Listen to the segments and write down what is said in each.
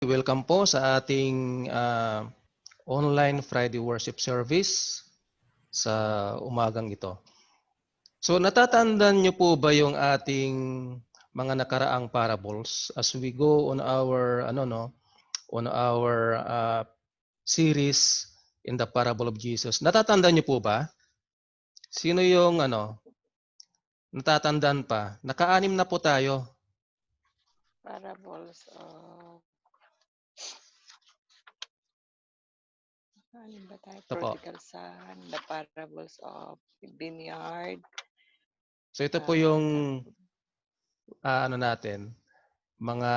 Welcome po sa ating online Friday worship service sa umagang ito. So natatandaan niyo po ba yung ating mga nakaraang parables as we go on our series in the parable of Jesus? Natatandaan niyo po ba? Sino yung natatandaan pa? Naka-anim na po tayo. Parables of ano ba tayo? Prodigal Son, the parables of vineyard. So ito po yung natin, mga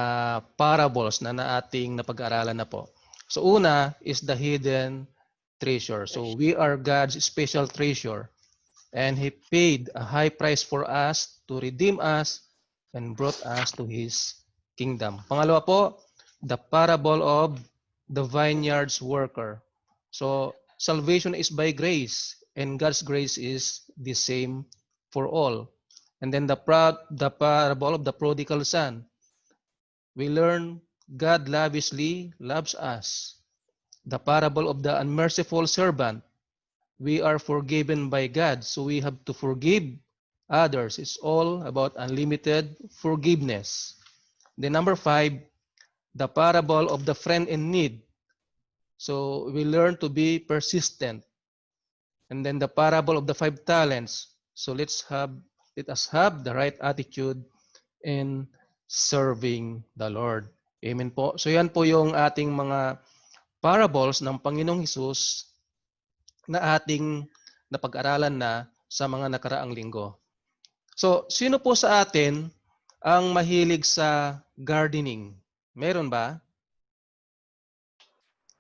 parables na ating napag-aralan na po. So una is the hidden treasure. So we are God's special treasure and He paid a high price for us to redeem us and brought us to His kingdom. Pangalawa po, the parable of the vineyard's worker. So salvation is by grace and God's grace is the same for all. And then the parable of the prodigal son. We learn God lavishly loves us. The parable of the unmerciful servant. We are forgiven by God, so we have to forgive others. It's all about unlimited forgiveness. Then number 5, the parable of the friend in need. So we learn to be persistent. And then the parable of the 5 talents. So let us have the right attitude in serving the Lord. Amen po. So yan po yung ating mga parables ng Panginoong Hesus na ating napag-aralan na sa mga nakaraang linggo. So, sino po sa atin ang mahilig sa gardening? Meron ba?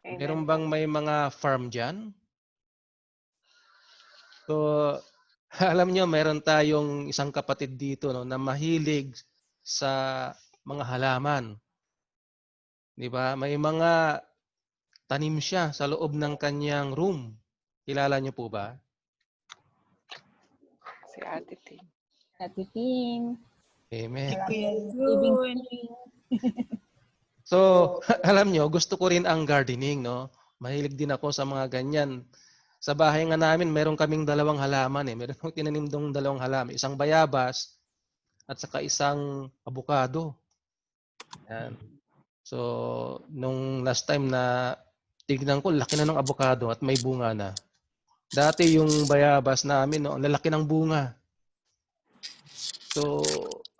Meron bang may mga farm dyan? So, alam nyo, meron tayong isang kapatid dito na mahilig sa mga halaman. Di ba? May mga tanim siya sa loob ng kanyang room. Kilala niyo po ba? Si Ate Ting. Ate Ting. Amen. So, alam nyo, gusto ko rin ang gardening, no? Mahilig din ako sa mga ganyan. Sa bahay nga namin, meron kaming 2 halaman eh. Meron akong tinanim dong 2 halaman. Isang bayabas at saka isang abukado. Yan. So, nung last time na tignan ko, laki na ng abukado at may bunga na. Dati yung bayabas namin, no, lalaki ng bunga. So,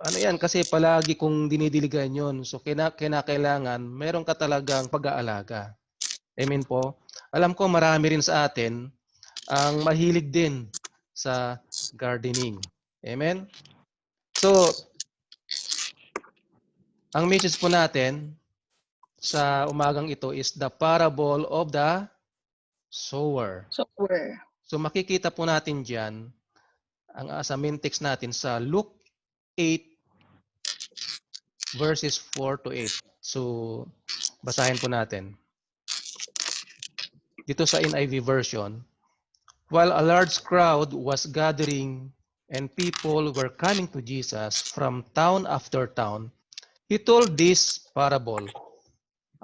ano yan, kasi palagi kong dinidiligan yun. So, kinakailangan, meron ka talagang pag-aalaga. Amen po. Alam ko marami rin sa atin ang mahilig din sa gardening. Amen? So, ang message po natin sa umagang ito is the parable of the sower. So, makikita po natin dyan, ang sa main text natin sa Luke 8 verses 4 to 8. So, basahin po natin. Dito sa NIV version, while a large crowd was gathering and people were coming to Jesus from town after town, he told this parable.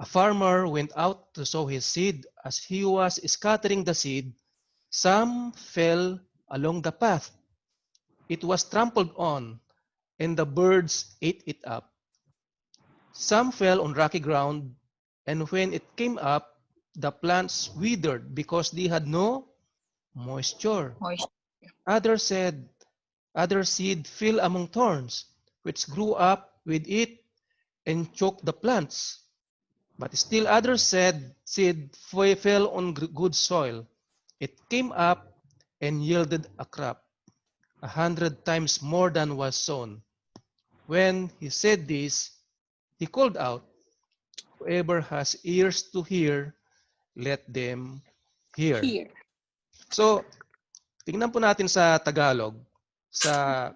A farmer went out to sow his seed. As he was scattering the seed, some fell along the path. It was trampled on, and the birds ate it up. Some fell on rocky ground, and when it came up, the plants withered because they had no moisture. Other seed fell among thorns, which grew up with it and choked the plants. But still other seed fell on good soil. It came up and yielded a crop, 100 times more than was sown. When he said this, he called out, whoever has ears to hear, let them hear. So, tingnan po natin sa Tagalog, sa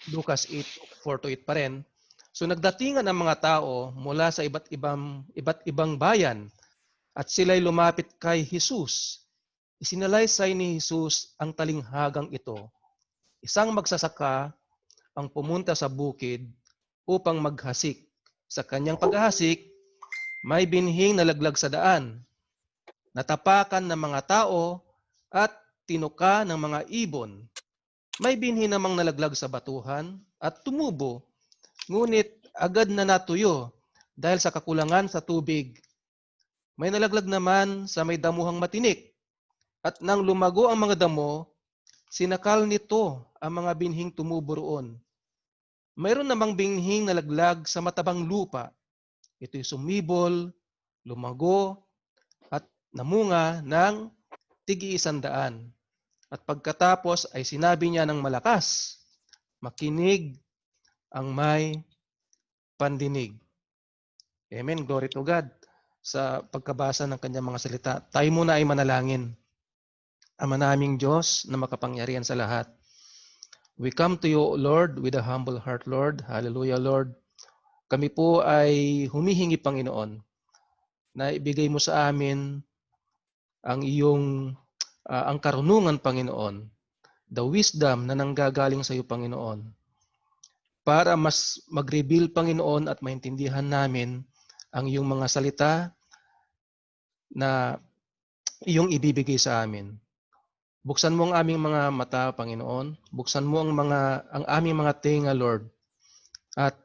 Lucas 8:4 to 8 pa rin. So nagdatingan ang mga tao mula sa iba't ibang bayan at sila'y lumapit kay Jesus. Isinalaysay ni Jesus ang talinghagang ito. Isang magsasaka ang pumunta sa bukid upang maghasik. Sa kanyang paghahasik, May binhing nalaglag sa daan, natapakan ng mga tao at tinuka ng mga ibon. May binhi namang nalaglag sa batuhan at tumubo, ngunit agad na natuyo dahil sa kakulangan sa tubig. May nalaglag naman sa may damuhang matinik, at nang lumago ang mga damo, sinakal nito ang mga binhing tumubo roon. Mayroon namang binhing nalaglag sa matabang lupa. Ito'y sumibol, lumago, at namunga ng tig-100. At pagkatapos ay sinabi niya ng malakas, makinig ang may pandinig. Amen. Glory to God. Sa pagkabasa ng kanyang mga salita, tayo muna ay manalangin. Ama naming Diyos na makapangyarihan sa lahat, we come to you, Lord, with a humble heart, Lord. Hallelujah, Lord. Kami po ay humihingi, Panginoon, na ibigay mo sa amin ang iyong ang karunungan, Panginoon, the wisdom na nanggagaling sa iyo, Panginoon, para mas mag-reveal, Panginoon, at maintindihan namin ang iyong mga salita na iyong ibibigay sa amin. Buksan mo ang aming mga mata, Panginoon. Buksan mo ang aming mga tenga, Lord. At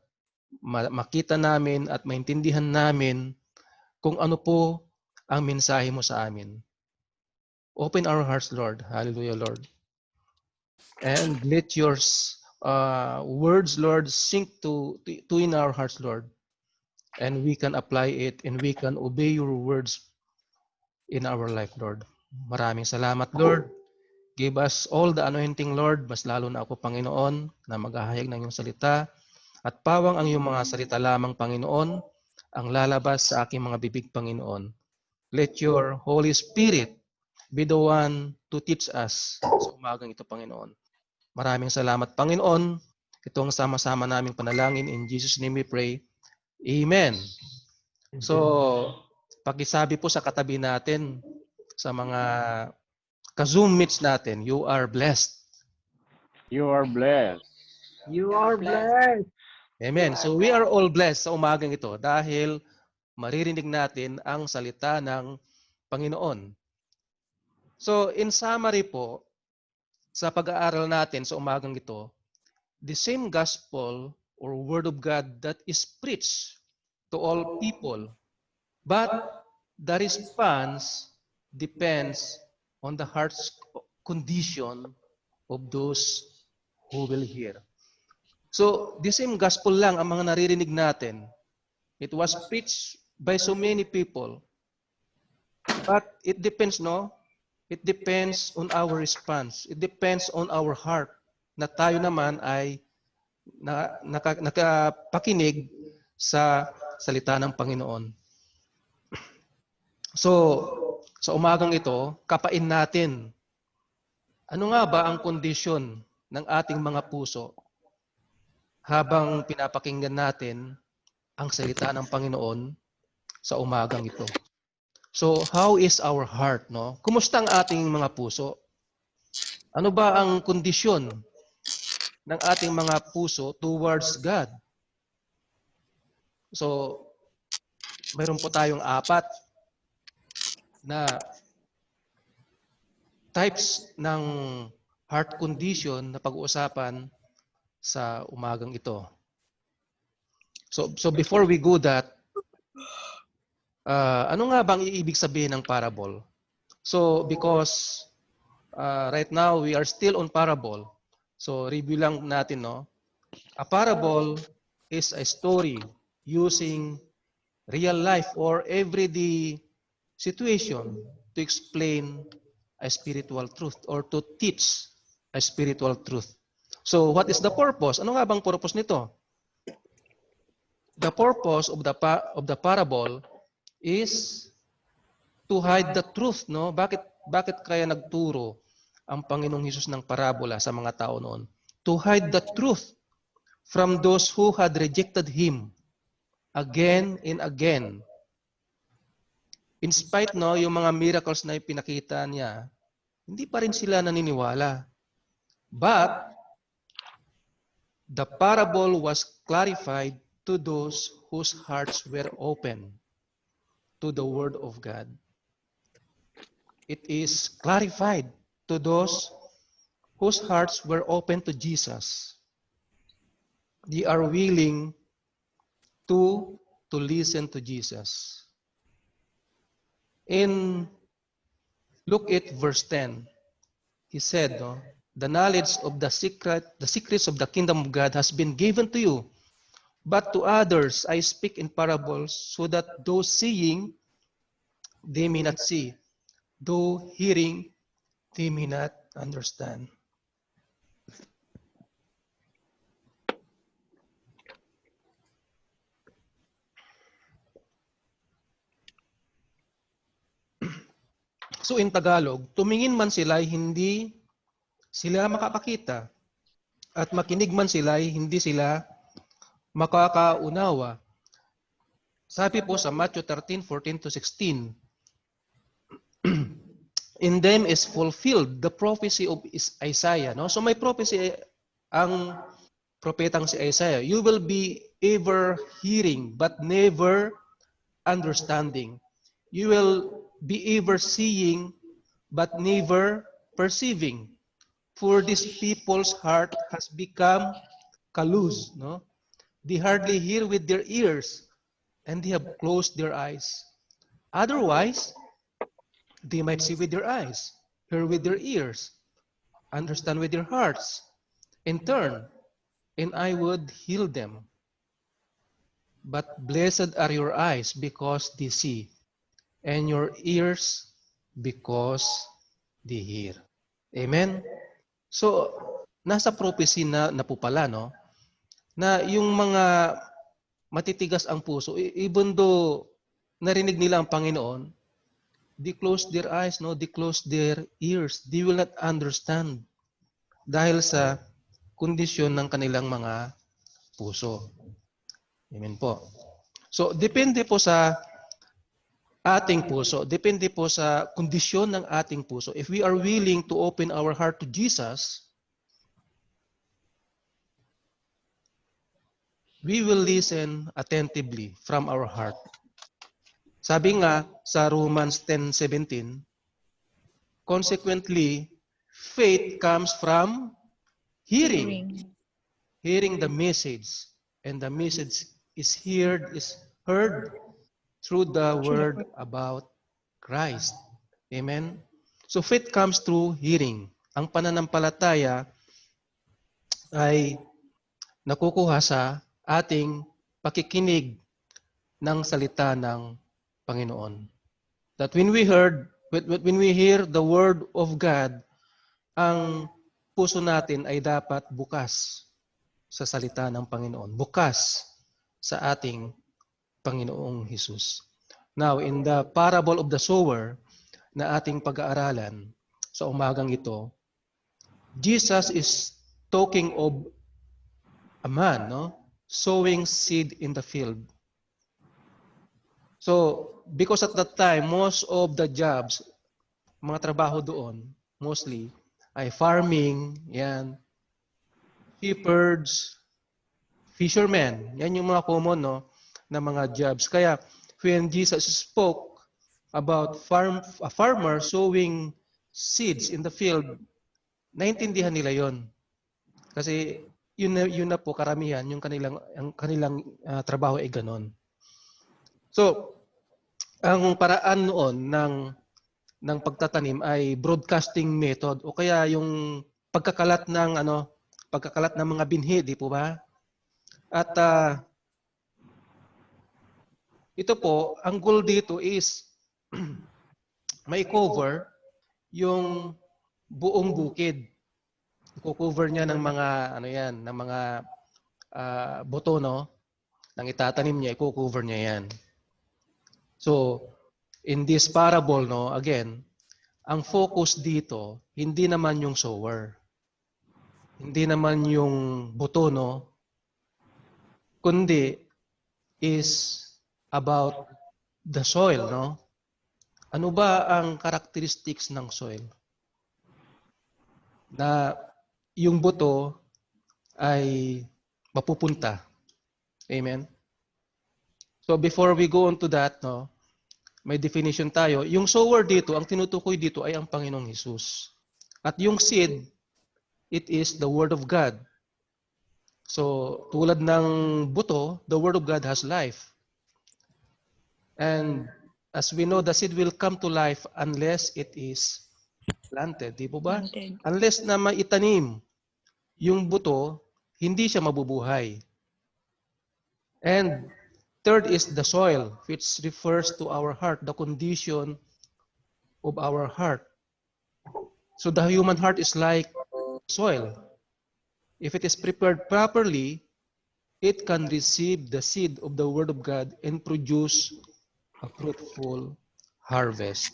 makita namin at maintindihan namin kung ano po ang mensahe mo sa amin. Open our hearts, Lord. Hallelujah, Lord. And let your words, Lord, sink to in our hearts, Lord. And we can apply it and we can obey your words in our life, Lord. Maraming salamat, Lord. Give us all the anointing, Lord. Mas lalo na ako, Panginoon, na maghahayag ng iyong salita. At pawang ang iyong mga salita lamang, Panginoon, ang lalabas sa aking mga bibig, Panginoon. Let your Holy Spirit be the one to teach us sa umagang ito, Panginoon. Maraming salamat, Panginoon. Ito ang sama-sama naming panalangin. In Jesus' name we pray. Amen. So, pakisabi po sa katabi natin, sa mga ka-Zoom meets natin, you are blessed. You are blessed. You are blessed. Amen. So we are all blessed sa umagang ito dahil maririnig natin ang salita ng Panginoon. So in summary po, sa pag-aaral natin sa umagang ito, the same gospel or word of God that is preached to all people, but the response depends on the heart's condition of those who will hear. So, the same gospel lang ang mga naririnig natin. It was preached by so many people. But it depends, no? It depends on our response. It depends on our heart na tayo naman ay nakapakinig sa salita ng Panginoon. So, sa umagang ito, kapain natin. Ano nga ba ang kondisyon ng ating mga puso habang pinapakinggan natin ang salita ng Panginoon sa umagang ito? So, how is our heart, no? Kumusta ang ating mga puso? Ano ba ang kondisyon ng ating mga puso towards God? So, mayroon po tayong 4 na types ng heart condition na pag-uusapan sa umagang ito. So before we go that, ano nga bang iibig sabihin ng parable? So because right now we are still on parable. So review lang natin, no? A parable is a story using real life or everyday situation to explain a spiritual truth or to teach a spiritual truth. So what is the purpose? Ano nga bang purpose nito? The purpose of the parable is to hide the truth, no? Bakit kaya nagturo ang Panginoong Hesus ng parabola sa mga tao noon? To hide the truth from those who had rejected him again and again. In spite, no, yung mga miracles na ipinakita niya, hindi pa rin sila naniniwala. But the parable was clarified to those whose hearts were open. to the Word of God. It is clarified to those whose hearts were open to Jesus. They are willing to listen to Jesus. In Luke 8 verse 10, he said, no, the knowledge of the secrets of the kingdom of God has been given to you, but to others I speak in parables, so that those seeing, they may not see, though hearing, they may not understand. So in Tagalog, tumingin man sila, hindi sila makakakita. At makinig man sila, hindi sila makakaunawa. Sabi po sa Matthew 13:14 to 16, in them is fulfilled the prophecy of Isaiah. No? So may prophecy ang propetang si Isaiah. You will be ever hearing but never understanding. You will be ever seeing but never perceiving. For this people's heart has become callous. No? They hardly hear with their ears, and they have closed their eyes. Otherwise, they might see with their eyes, hear with their ears, understand with their hearts, in turn, and I would heal them. But blessed are your eyes because they see, and your ears because they hear. Amen? So, nasa prophecy na po pala, no? Na yung mga matitigas ang puso, even though narinig nila ang Panginoon, they close their eyes, no? They close their ears. They will not understand dahil sa kondisyon ng kanilang mga puso. Amen po. So, depende po sa ating puso. Depende po sa kondisyon ng ating puso. If we are willing to open our heart to Jesus, we will listen attentively from our heart. Sabi nga sa Romans 10:17, consequently, faith comes from hearing the message, and the message is heard through the word about Christ. Amen? So faith comes through hearing. Ang pananampalataya ay nakukuha sa ating pakikinig ng salita ng Panginoon. That when we hear the word of God, ang puso natin ay dapat bukas sa salita ng Panginoon. Bukas sa ating Panginoong Hesus. Now, in the parable of the sower na ating pag-aaralan sa umagang ito, Jesus is talking of a man, no, sowing seed in the field. So, because at that time, most of the jobs, mga trabaho doon, mostly, ay farming, yan, shepherds, fishermen. Yan yung mga common, no, na mga jobs. Kaya, when Jesus spoke about a farmer sowing seeds in the field, naintindihan nila yon. Kasi yun na po karamihan yung kanilang trabaho ay ganon. So, ang paraan noon ng pagtatanim ay broadcasting method o kaya yung pagkakalat ng mga binhi, di po ba? At ito po, ang goal dito is may cover yung buong bukid. I-cover niya ng mga ng mga buto, no? Nang itatanim niya, i-cover niya yan. So, in this parable, no, again, ang focus dito, hindi naman yung sower. Hindi naman yung buto, no? Kundi is about the soil, no? Ano ba ang characteristics ng soil? Na yung buto ay mapupunta. Amen? So before we go on to that, no, may definition tayo. Yung sower dito, ang tinutukoy dito ay ang Panginoong Hesus. At yung seed, it is the Word of God. So, tulad ng buto, the Word of God has life. And as we know, the seed will come to life unless it is planted. Di po ba? Planted. Unless na maitanim yung buto, hindi siya mabubuhay. And third is the soil, which refers to our heart, the condition of our heart. So the human heart is like soil. If it is prepared properly, it can receive the seed of the Word of God and produce a fruitful harvest.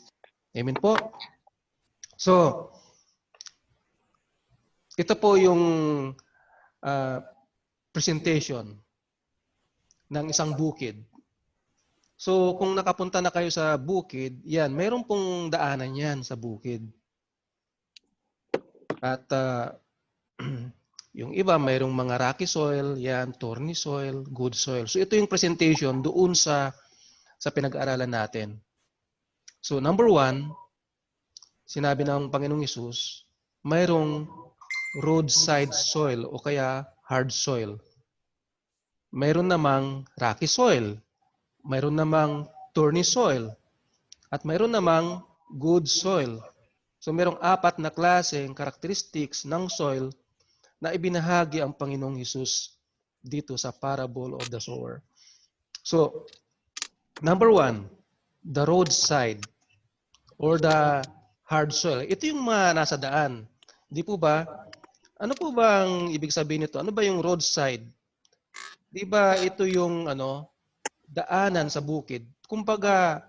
Amen po? So, ito po yung presentation ng isang bukid. So, kung nakapunta na kayo sa bukid, yan, mayroon pong daanan yan sa bukid. At yung iba, mayroong mga rocky soil, yan, thorny soil, good soil. So, ito yung presentation doon sa pinag-aaralan natin. So, number 1, sinabi ng Panginoong Hesus, mayroong roadside soil o kaya hard soil. Mayroon namang rocky soil. Mayroon namang thorny soil. At mayroon namang good soil. So mayroong 4 na klaseng characteristics ng soil na ibinahagi ang Panginoong Hesus dito sa parable of the sower. So, number 1, the roadside or the hard soil. Ito yung mga nasa daan. Di po ba? Ano po ba ang ibig sabihin nito? Ano ba yung roadside? Di ba ito yung daanan sa bukid? Kumbaga,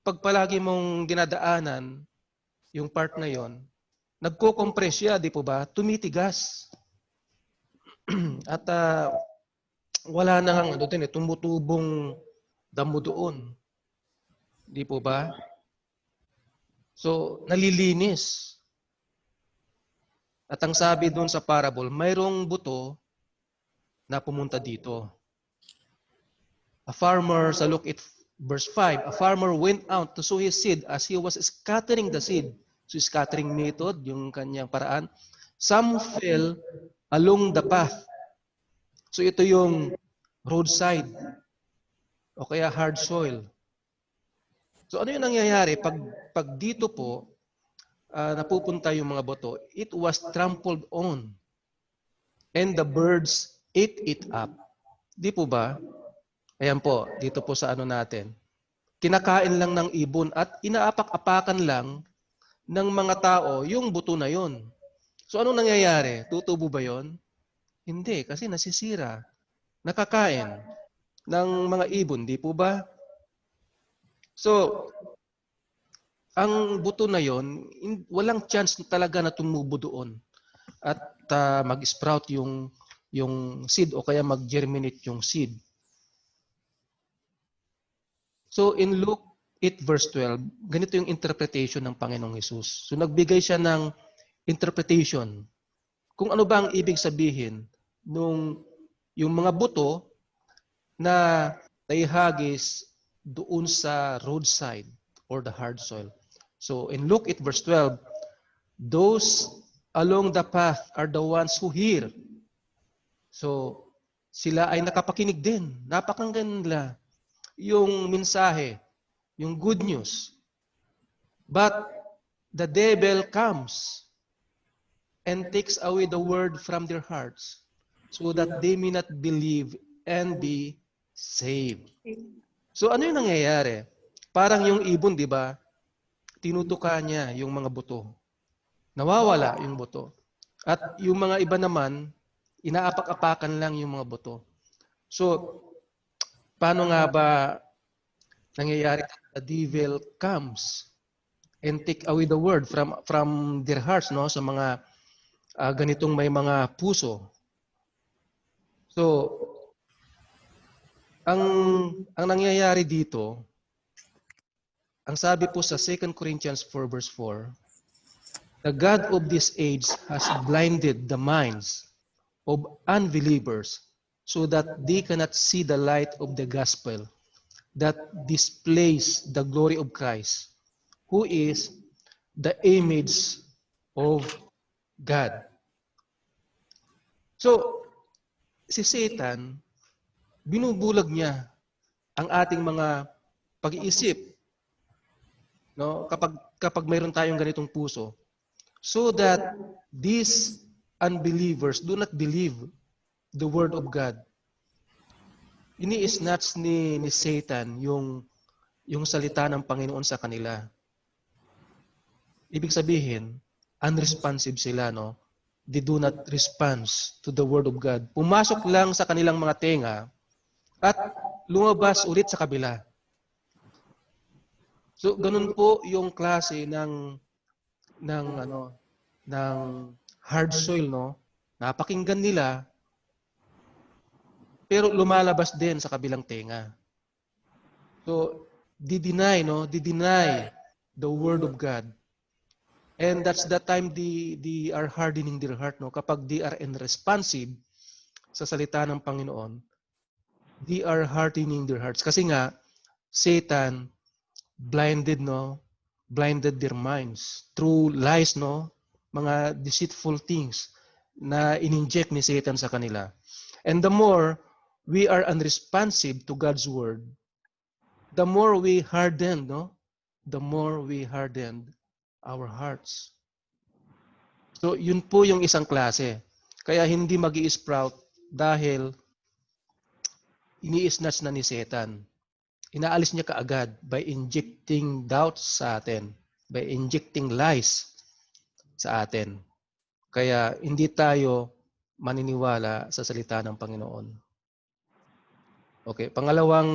pag palagi mong dinadaanan yung part na yon, nagko-compress siya, di po ba? Tumitigas. At wala na ang tumutubong damo doon. Di po ba? So, nalilinis. At ang sabi doon sa parable, mayroong buto na pumunta dito. A farmer, sa Luke 8 verse 5, a farmer went out to sow his seed as he was scattering the seed. So, scattering method, yung kanyang paraan. Some fell along the path. So, ito yung roadside o kaya hard soil. So, ano yung nangyayari? Pag dito po, napupunta yung mga boto, it was trampled on. And the birds ate it up. Di po ba? Ayan po, dito po sa ano natin. Kinakain lang ng ibon at inaapak-apakan lang ng mga tao yung buto na yon. So anong nangyayari? Tutubo ba yon? Hindi, kasi nasisira. Nakakain ng mga ibon, di po ba? So, ang buto na yon, walang chance talaga na tumubo doon at mag-sprout yung seed o kaya mag-germinate yung seed. So in Luke 8 verse 12, ganito yung interpretation ng Panginoong Hesus. So nagbigay siya ng interpretation. Kung ano ba ang ibig sabihin nung yung mga buto na naihagis doon sa roadside or the hard soil. So in Luke 8 verse 12, those along the path are the ones who hear. So sila ay nakapakinig din. Napakinggan nila yung mensahe, yung good news. But the devil comes and takes away the word from their hearts so that they may not believe and be saved. So ano yung nangyayari? Parang yung ibon, di ba? Tinutuka niya yung mga buto. Nawawala yung buto. At yung mga iba naman, inaapak-apakan lang yung mga buto. So, paano nga ba nangyayari? The devil comes and take away the word from their hearts, no? Sa mga ganitong may mga puso. So, ang nangyayari dito, ang sabi po sa 2 Corinthians 4 verse 4, the God of this age has blinded the minds of unbelievers so that they cannot see the light of the gospel that displays the glory of Christ, who is the image of God. So, si Satan, binubulag niya ang ating mga pag-iisip, no? Kapag mayroon tayong ganitong puso, so that these unbelievers do not believe the word of God. Ini-snatch ni Satan yung salita ng Panginoon sa kanila. Ibig sabihin, unresponsive sila, no? They do not respond to the word of God. Pumasok lang sa kanilang mga tenga at lumabas ulit sa kabila. So ganun po yung klase ng hard soil, no? Napakinggan nila pero lumalabas din sa kabilang tenga. So di-deny the word of God. And that's the time they are hardening their heart, no? Kapag they are unresponsive sa salita ng Panginoon, they are hardening their hearts. Kasi nga, Satan blinded their minds through lies, no? Mga deceitful things na in-inject ni Satan sa kanila. And the more we are unresponsive to God's word, the more we harden, no? The more we harden our hearts. So, yun po yung isang klase. Kaya hindi magi-sprout dahil ini-snatch na ni Satan. Inaalis niya kaagad by injecting doubts sa atin, by injecting lies sa atin. Kaya hindi tayo maniniwala sa salita ng Panginoon. Okay, Pangalawa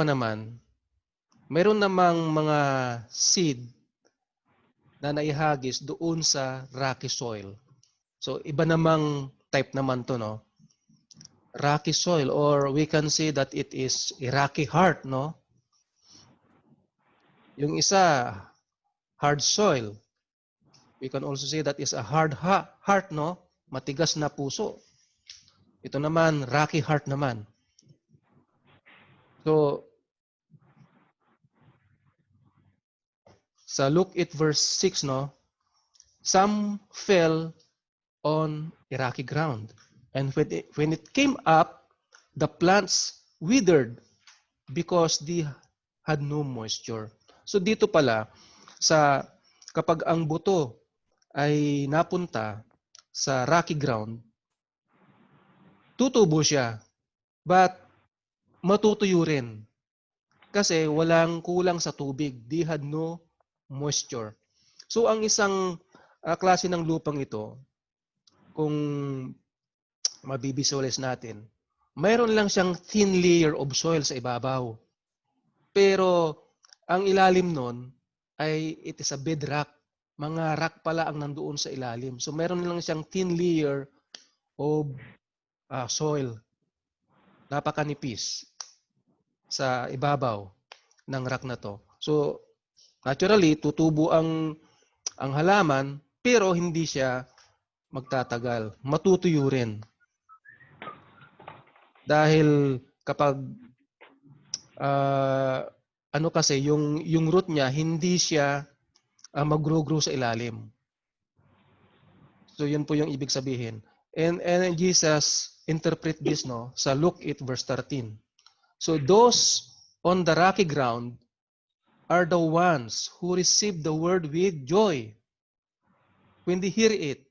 naman, mayroon namang mga seed na naihagis doon sa rocky soil. So, iba namang type naman to, no? Rocky soil, or we can say that it is a rocky heart, no? Yung isa, hard soil. We can also say that is a hard heart, no? Matigas na puso. Ito naman, rocky heart naman. So, sa Luke 8 verse 6, no? Some fell on a rocky ground. And when it came up, the plants withered because they had no moisture. So dito pala, kapag ang buto ay napunta sa rocky ground, tutubo siya. But matutuyo rin. Kasi kulang sa tubig. They had no moisture. So ang isang klase ng lupang ito, kung mabibisualize natin, mayroon lang siyang thin layer of soil sa ibabaw. Pero ang ilalim nun ay it is a bedrock. Mga rock pala ang nandoon sa ilalim. So mayroon lang siyang thin layer of soil. Napakanipis sa ibabaw ng rock na to. So naturally, tutubo ang halaman, pero hindi siya magtatagal. Matutuyo rin. Dahil kapag kasi yung root niya hindi siya mag-grow sa ilalim. So yun po yung ibig sabihin. And Jesus interpret this, no, sa Luke 8 verse 13. So those on the rocky ground are the ones who receive the word with joy when they hear it.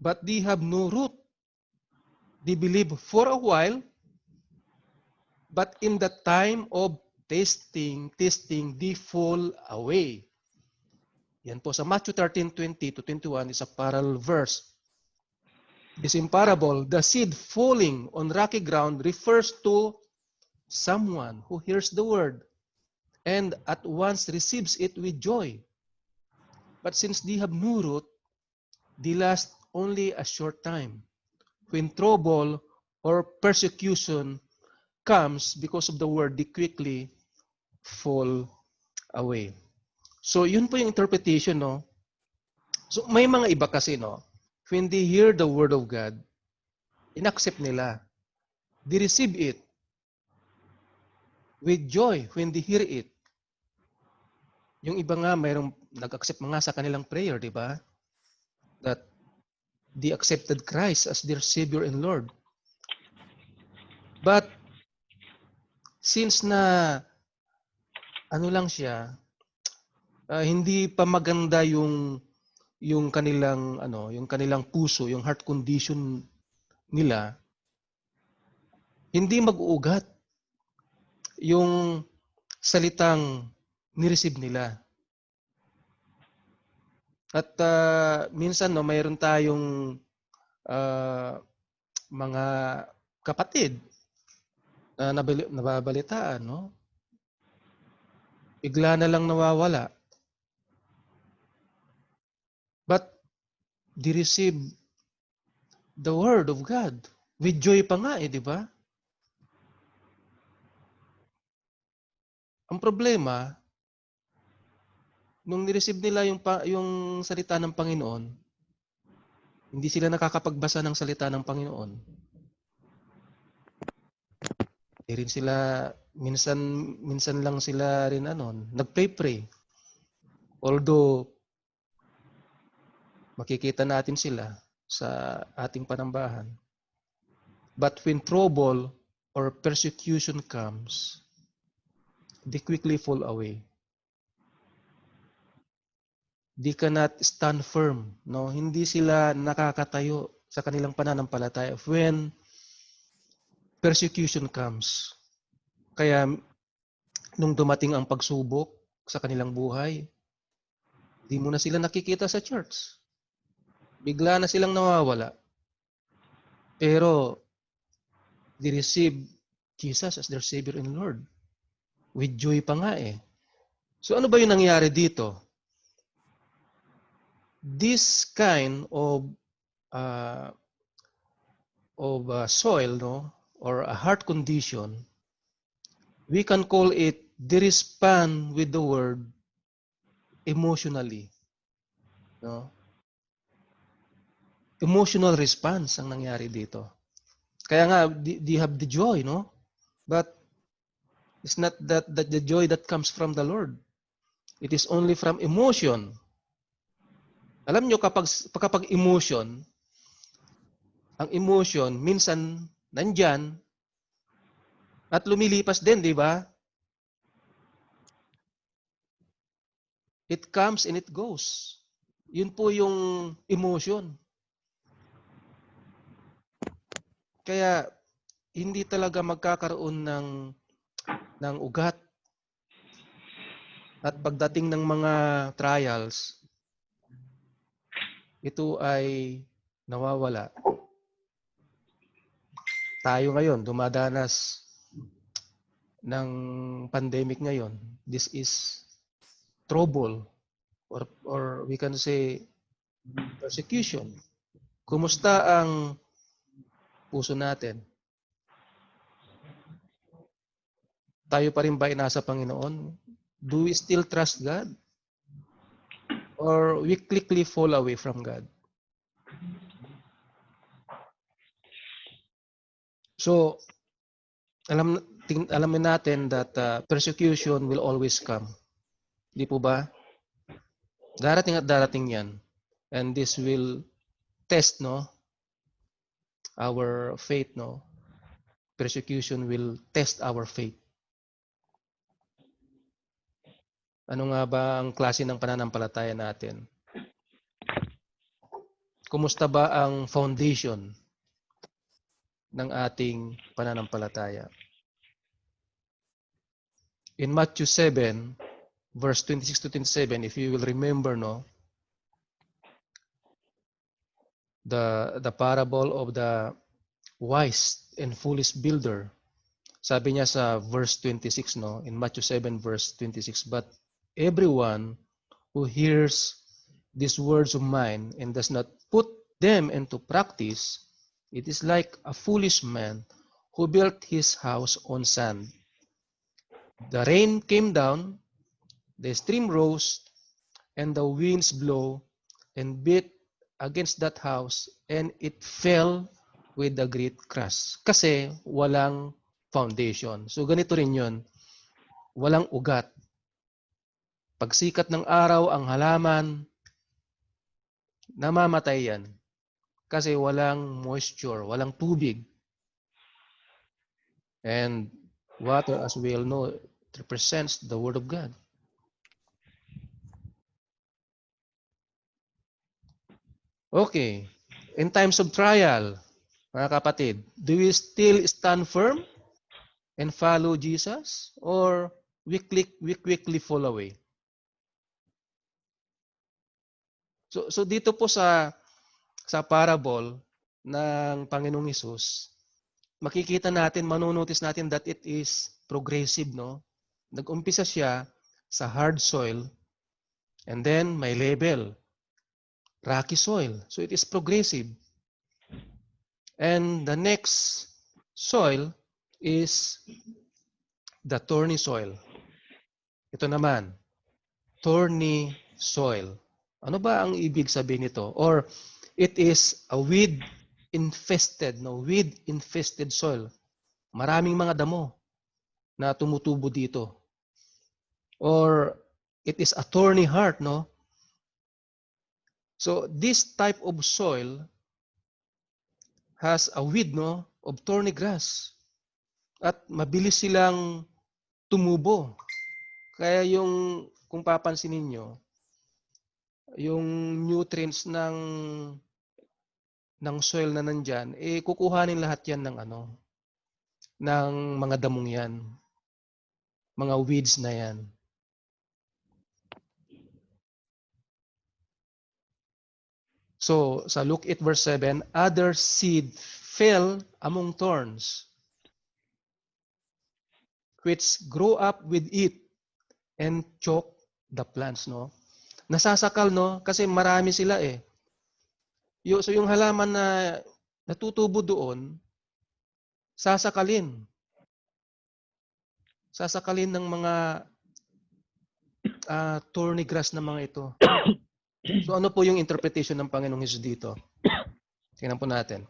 But they have no root. They believe for a while, but in the time of testing, they fall away. Yan po sa Matthew 13:20 to 21 is a parallel verse. This in parable, the seed falling on rocky ground refers to someone who hears the word and at once receives it with joy. But since they have no root, they last only a short time. When trouble or persecution comes because of the word, they quickly fall away. So, yun po yung interpretation, no? So, may mga iba kasi, no? when they hear the word of God, inaccept nila. They receive it with joy when they hear it. Yung iba nga, mayroong nag-accept mga sa kanilang prayer, di ba? That they accepted Christ as their Savior and Lord. But, since na, ano lang siya, hindi pa maganda yung kanilang yung kanilang puso, yung heart condition nila, hindi mag-uugat yung salitang ni-receive nila. At minsan mayroon tayong mga kapatid na nababalitaan, no? Bigla na lang nawawala. But they receive the word of God with joy pa nga, di ba? Ang problema, nung ni-receive nila yung salita ng Panginoon, hindi sila nakakapagbasa ng salita ng Panginoon. Hindi rin sila, minsan lang sila rin nag-pray. Although, makikita natin sila sa ating panambahan. But when trouble or persecution comes, they quickly fall away. They cannot stand firm, no? Hindi sila nakakatayo sa kanilang pananampalataya when persecution comes. Kaya nung dumating ang pagsubok sa kanilang buhay, di mo na sila nakikita sa church. Bigla na silang nawawala. Pero they receive Jesus as their Savior and Lord. With joy pa nga eh. So ano ba yung nangyari dito? This kind of soil, no, or a heart condition, we can call it the respond with the word emotionally, no? Emotional response ang nangyari dito. Kaya nga they have the joy, no? But it's not that the joy that comes from the Lord. It is only from emotion. Alam nyo, kapag emotion, ang emotion, minsan, nandyan, at lumilipas din, di ba? It comes and it goes. Yun po yung emotion. Kaya, hindi talaga magkakaroon ng ugat. At pagdating ng mga trials, ito ay nawawala. Tayo ngayon, dumadanas ng pandemic ngayon. This is trouble or we can say persecution. Kumusta ang puso natin? Tayo pa rin ba nasa Panginoon? Do we still trust God? Or we quickly fall away from God? So, alamin natin that persecution will always come. Di po ba? Darating at darating yan. And this will test, no, our faith, no. Persecution will test our faith. Ano nga ba ang klase ng pananampalataya natin? Kumusta ba ang foundation ng ating pananampalataya? In Matthew 7, verse 26 to 27, if you will remember, no, the parable of the wise and foolish builder. Sabi niya sa verse 26, no, in Matthew 7, verse 26, but everyone who hears these words of mine and does not put them into practice, it is like a foolish man who built his house on sand. The rain came down, the stream rose, and the winds blow and beat against that house and it fell with a great crash. Kasi walang foundation. So ganito rin yun. Walang ugat. Pagsikat ng araw ang halaman, namamatay yan. Kasi walang moisture, walang tubig. And water, as we all know, represents the Word of God. Okay. In times of trial, mga kapatid, do we still stand firm and follow Jesus? Or we quickly fall away? So dito po sa parable ng Panginoong Hesus, makikita natin, manunotice natin that it is progressive, no? Nag-umpisa siya sa hard soil and then may level, rocky soil. So it is progressive. And the next soil is the thorny soil. Ito naman, thorny soil. Ano ba ang ibig sabihin nito? Or it is a weed-infested soil. Maraming mga damo na tumutubo dito. Or it is a thorny heart, no? So this type of soil has a weed, no, of thorny grass. At mabilis silang tumubo. Kaya yung, kung papansin niyo, yung nutrients ng soil na nandyan, kukuhanin lahat yan ng mga damong yan. Mga weeds na yan. So, sa Luke 8 verse 7, other seed fell among thorns, which grow up with it and choke the plants, no? Nasasakal, no? Kasi marami sila eh. So yung halaman na natutubo doon, sasakalin. Sasakalin ng mga thorny grass na mga ito. So ano po yung interpretation ng Panginoong Hesus dito? Tingnan po natin.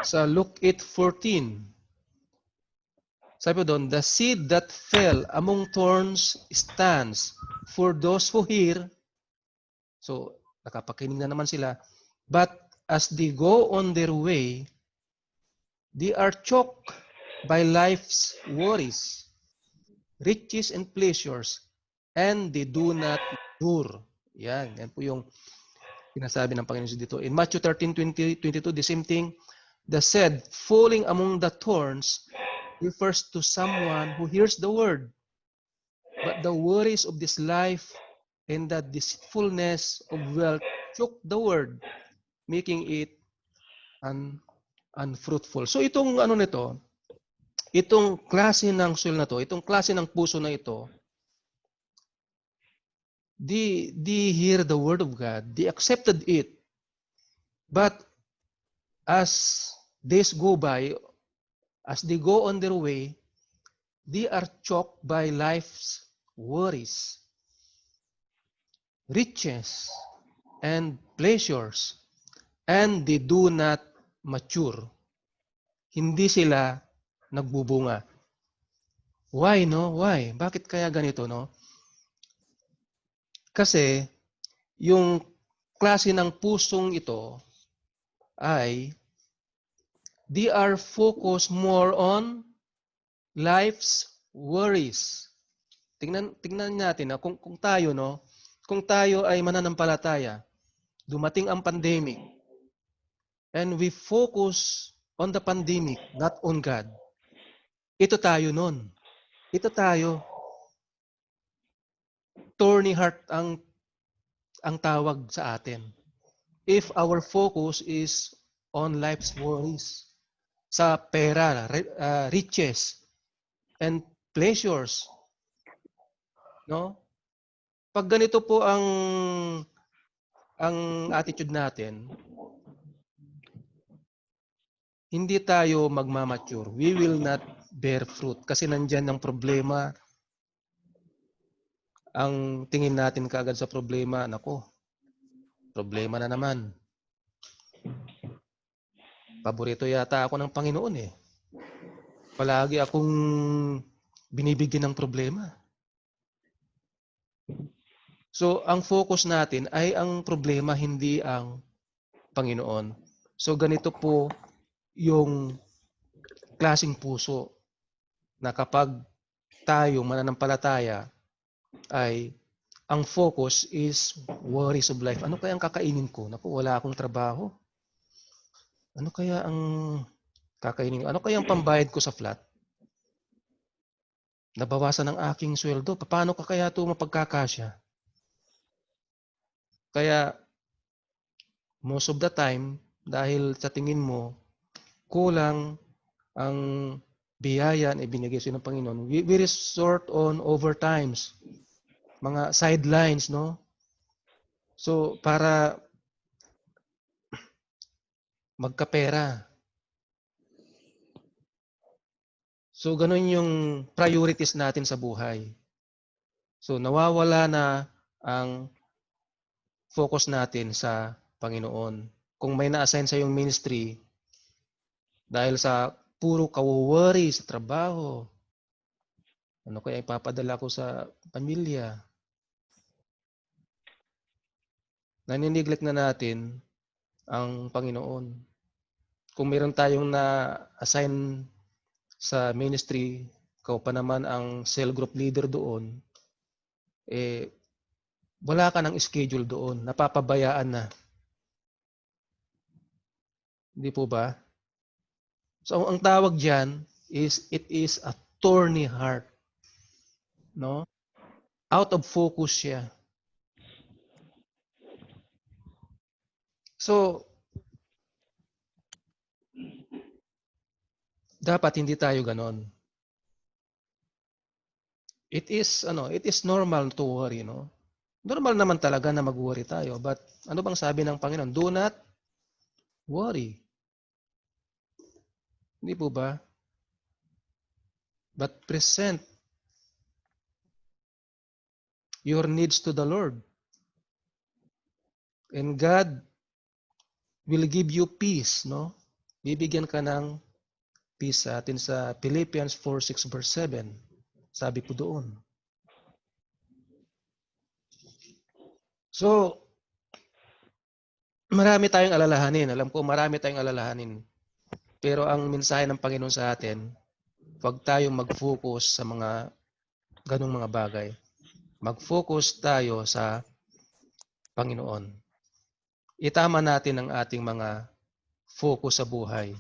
Sa Luke 8:14, sabi po doon, the seed that fell among thorns stands for those who hear. So, nakapakinig na naman sila. But as they go on their way, they are choked by life's worries, riches and pleasures, and they do not endure. Yan po yung sinasabi ng Panginoon dito. In Matthew 13:22, the same thing. The said, falling among the thorns, refers to someone who hears the word, but the worries of this life and the deceitfulness of wealth choke the word, making it unfruitful. So itong itong klase ng soil na to, itong klase ng puso na ito, they hear the word of God, they accepted it, but as days go by, as they go on their way, they are choked by life's worries, riches, and pleasures, and they do not mature. Hindi sila nagbubunga. Why, no? Why? Bakit kaya ganito, no? Kasi yung klase ng pusong ito ay they are focused more on life's worries. Tingnan natin kung tayo, no, kung tayo ay mananampalataya, dumating ang pandemic and we focus on the pandemic, not on God. Ito tayo nun. Ito tayo. Thorny heart ang tawag sa atin. If our focus is on life's worries, sa pera, riches, and pleasures, no? Pag ganito po ang attitude natin, hindi tayo magmamature. We will not bear fruit kasi nandiyan ang problema ang tingin natin kaagad sa problema, nako, problema na naman. Paborito yata ako ng Panginoon eh. Palagi akong binibigyan ng problema. So, ang focus natin ay ang problema, hindi ang Panginoon. So, ganito po yung klaseng puso na kapag tayo mananampalataya ay ang focus is worries of life. Ano kaya ang kakainin ko? Naku, wala akong trabaho. Ano kaya ang kakainin ko? Ano kaya ang pambayad ko sa flat? Nabawasan ang aking sweldo. Paano ka kaya ito mapagkakasya? Kaya, most of the time, dahil sa tingin mo, kulang ang biyaya na ibinigay sa ng Panginoon, we resort on overtimes, mga sidelines, no? So, para magkapera. So, ganun yung priorities natin sa buhay. So, nawawala na ang focus natin sa Panginoon. Kung may na-assign sa yung ministry, dahil sa puro ka-worry sa trabaho, ano kaya ipapadala ko sa pamilya? Nanineglect na natin ang Panginoon. Kung meron tayong na-assign sa ministry, ikaw pa naman ang cell group leader doon, wala ka ng schedule doon. Napapabayaan na. Hindi po ba? So, ang tawag dyan is, it is a thorny heart. No? Out of focus siya. So, dapat hindi tayo ganon. It is normal to worry, no? Normal naman talaga na mag-worry tayo. But ano bang sabi ng Panginoon? Do not worry. Hindi po ba? But present your needs to the Lord. And God will give you peace, no? Bibigyan ka ng peace sa atin sa Philippians 4:6 verse 7. Sabi po doon. So, marami tayong alalahanin. Alam ko, marami tayong alalahanin. Pero ang mensahe ng Panginoon sa atin, huwag tayong mag-focus sa mga ganong mga bagay. Mag-focus tayo sa Panginoon. Itama natin ang ating mga focus sa buhay.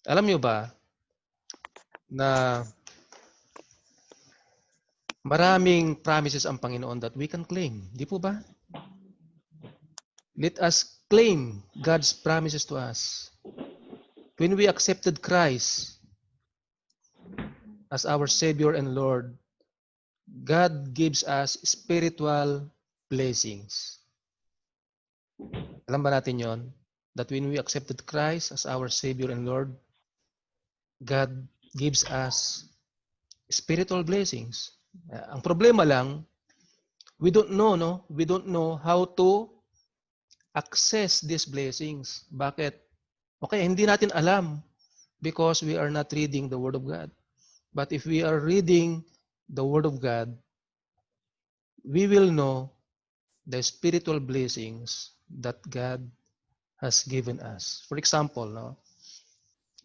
Alam nyo ba na maraming promises ang Panginoon that we can claim? Di po ba? Let us claim God's promises to us. When we accepted Christ as our Savior and Lord, God gives us spiritual blessings. Alam ba natin yon? That when we accepted Christ as our Savior and Lord, God gives us spiritual blessings. Ang problema lang, we don't know, no? We don't know how to access these blessings. Bakit? Okay, hindi natin alam because we are not reading the Word of God. But if we are reading the Word of God, we will know the spiritual blessings that God has given us. For example, no?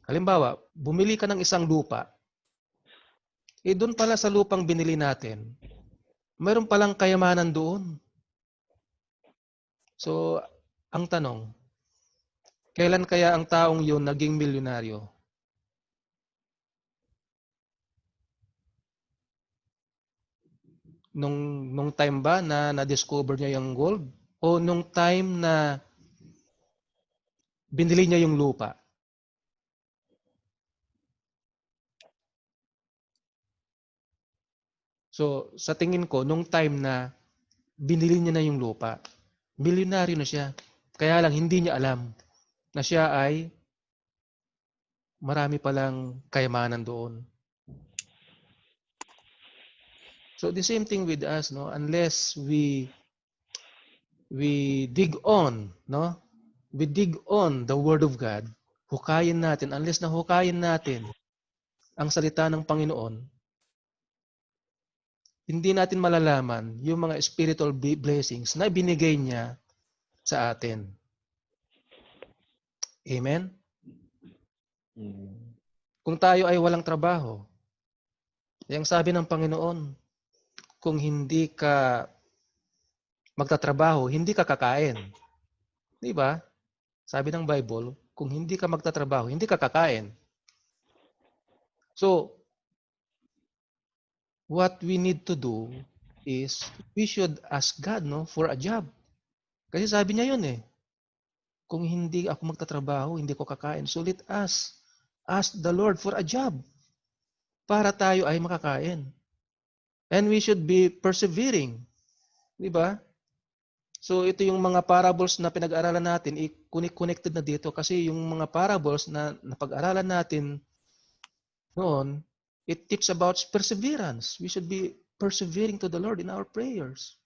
Halimbawa, bumili ka ng isang lupa. Doon pala sa lupang binili natin, mayroon palang kayamanan doon. So, ang tanong, kailan kaya ang taong yun naging milyonaryo? Nung time ba na na-discover niya yung gold? O nung time na binili niya yung lupa? So, sa tingin ko, nung time na binili niya na yung lupa, milyonaryo na siya. Kaya lang, hindi niya alam na siya ay marami palang kayamanan doon. So the same thing with us, no? Unless we dig on, no? We dig on the Word of God, hukayin natin, unless na hukayin natin ang salita ng Panginoon, hindi natin malalaman yung mga spiritual blessings na binigay niya sa atin. Amen? Kung tayo ay walang trabaho, yung sabi ng Panginoon, kung hindi ka magtatrabaho, hindi ka kakain. Di ba? Sabi ng Bible, kung hindi ka magtatrabaho, hindi ka kakain. So, what we need to do is we should ask God, no, for a job. Kasi sabi niya yun eh. Kung hindi ako magtatrabaho, hindi ko kakain. So let us ask the Lord for a job para tayo ay makakain. And we should be persevering. Di ba? So ito yung mga parables na pinag-aralan natin, connected na dito kasi yung mga parables na napag-aralan natin noon, it teaches about perseverance. We should be persevering to the Lord in our prayers.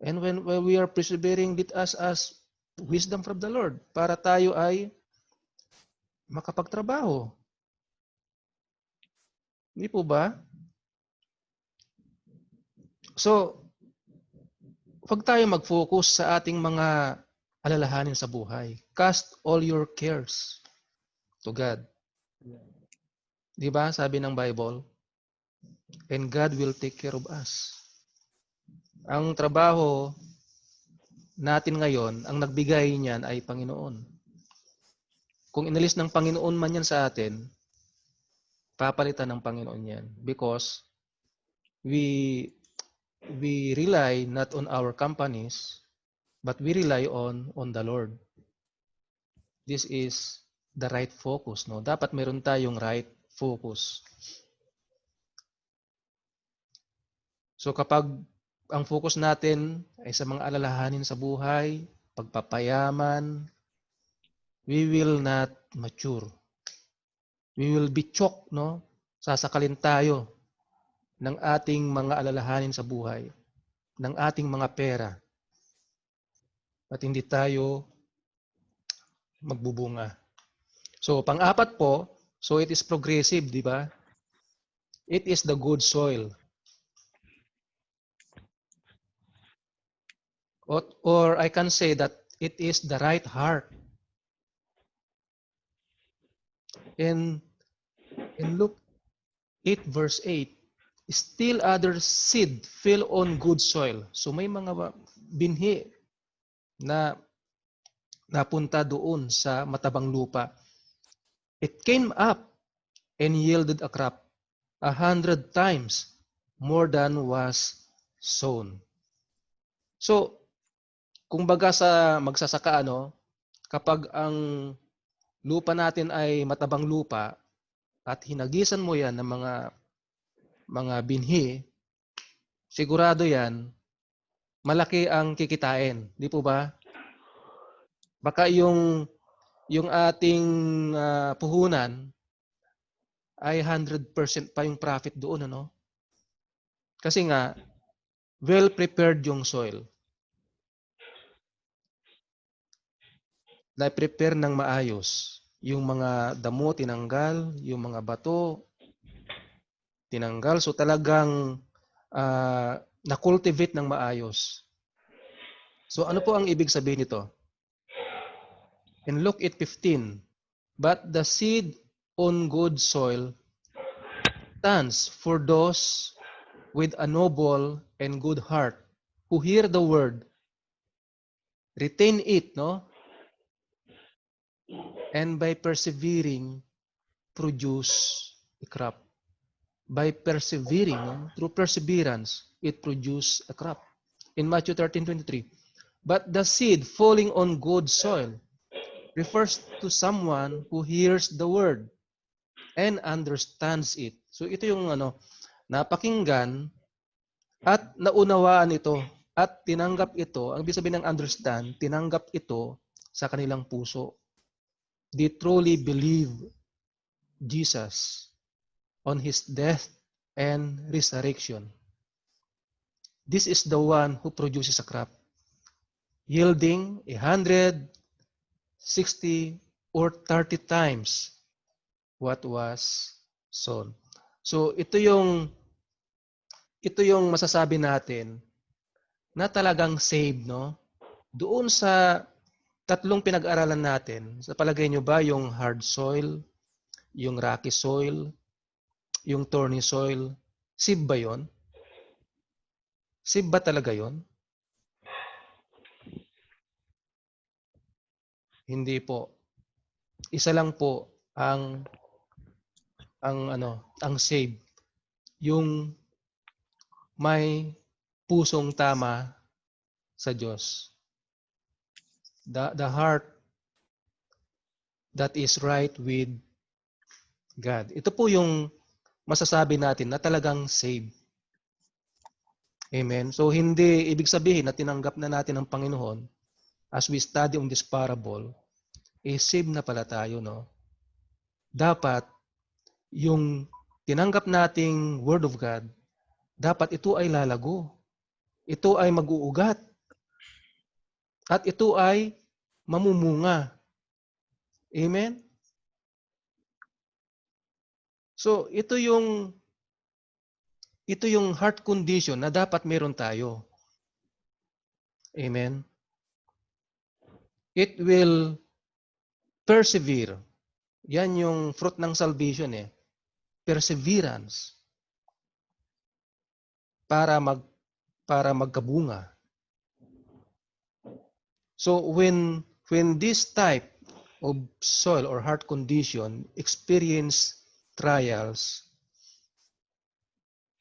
And when we are persevering, let us ask wisdom from the Lord para tayo ay makapagtrabaho. Hindi po ba? So, huwag tayo mag-focus sa ating mga alalahanin sa buhay. Cast all your cares to God. Di ba? Sabi ng Bible, and God will take care of us. Ang trabaho natin ngayon, ang nagbigay niyan ay Panginoon. Kung inalis ng Panginoon man yan sa atin, papalitan ng Panginoon yan. Because we rely not on our companies, but we rely on the Lord. This is the right focus, no? Dapat meron tayong right focus. So kapag ang focus natin ay sa mga alalahanin sa buhay, pagpapayaman, we will not mature. We will be choked, no? Sasakalin tayo ng ating mga alalahanin sa buhay, ng ating mga pera. At hindi tayo magbubunga. So, pang-apat po, so it is progressive, di ba? It is the good soil. Or I can say that it is the right heart. In Luke 8 verse 8, still other seed fell on good soil. So may mga binhi na napunta doon sa matabang lupa. It came up and yielded a crop 100 times more than was sown. So, kung baga sa magsasaka, kapag ang lupa natin ay matabang lupa at hinagisan mo yan ng mga binhi, sigurado yan, malaki ang kikitain. Di po ba? Baka yung ating puhunan ay 100% pa yung profit doon, Kasi nga, well-prepared yung soil. Na-prepare ng maayos. Yung mga damo tinanggal, yung mga bato tinanggal. So talagang na-cultivate ng maayos. So ano po ang ibig sabihin nito? In Luke 8:15, but the seed on good soil stands for those with a noble and good heart who hear the word, retain it, and by persevering, produce a crop. By persevering, through perseverance, it produces a crop. In Matthew 13:23, but the seed falling on good soil refers to someone who hears the word and understands it. So ito yung napakinggan at naunawaan ito at tinanggap ito. Ang ibig sabihin ng understand, tinanggap ito sa kanilang puso. They truly believe Jesus on His death and resurrection. This is the one who produces a crop, yielding 160 or 30 times what was sown. So ito yung masasabi natin na talagang saved, no? Doon sa tatlong pinag-aralan natin, sa palagay nyo ba yung hard soil, yung rocky soil, yung thorny soil, saved ba yon? Saved ba talaga yon? Hindi po. Isa lang po ang save. Yung may pusong tama sa Diyos. The heart that is right with God. Ito po yung masasabi natin na talagang save. Amen. So hindi ibig sabihin na tinanggap na natin ang Panginoon as we study on this parable, save na pala tayo, no? Dapat yung tinanggap nating Word of God, dapat ito ay lalago. Ito ay mag-uugat. At ito ay mamumunga. Amen? So, ito yung heart condition na dapat meron tayo. Amen? It will persevere. Yan yung fruit ng salvation eh. Perseverance. Para magkabunga. So when this type of soil or heart condition experience trials,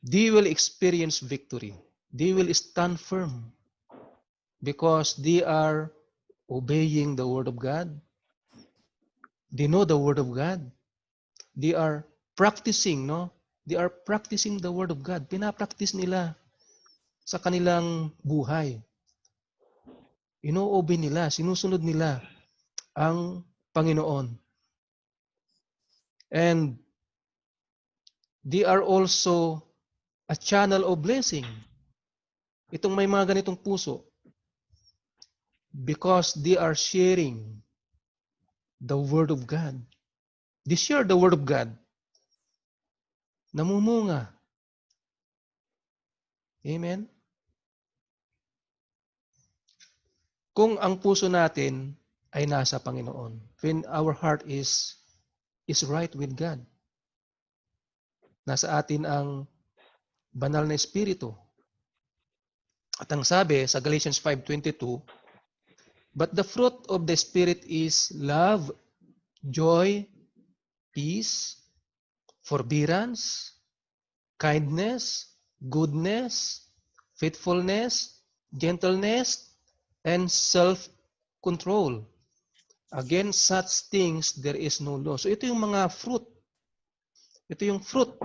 they will experience victory. They will stand firm because they are obeying the Word of God. They know the Word of God. They are practicing, no? They are practicing the Word of God. Pinapractice nila sa kanilang buhay. Ino-obey nila, sinusunod nila ang Panginoon. And they are also a channel of blessing. Itong may mga ganitong puso, because they are sharing the Word of God. They share the Word of God. Namumunga. Amen? Kung ang puso natin ay nasa Panginoon, when our heart is right with God, nasa atin ang banal na Espiritu. At ang sabi sa Galatians 5:22, but the fruit of the Spirit is love, joy, peace, forbearance, kindness, goodness, faithfulness, gentleness, and self-control. Against such things, there is no law. So ito yung mga fruit. Ito yung fruit.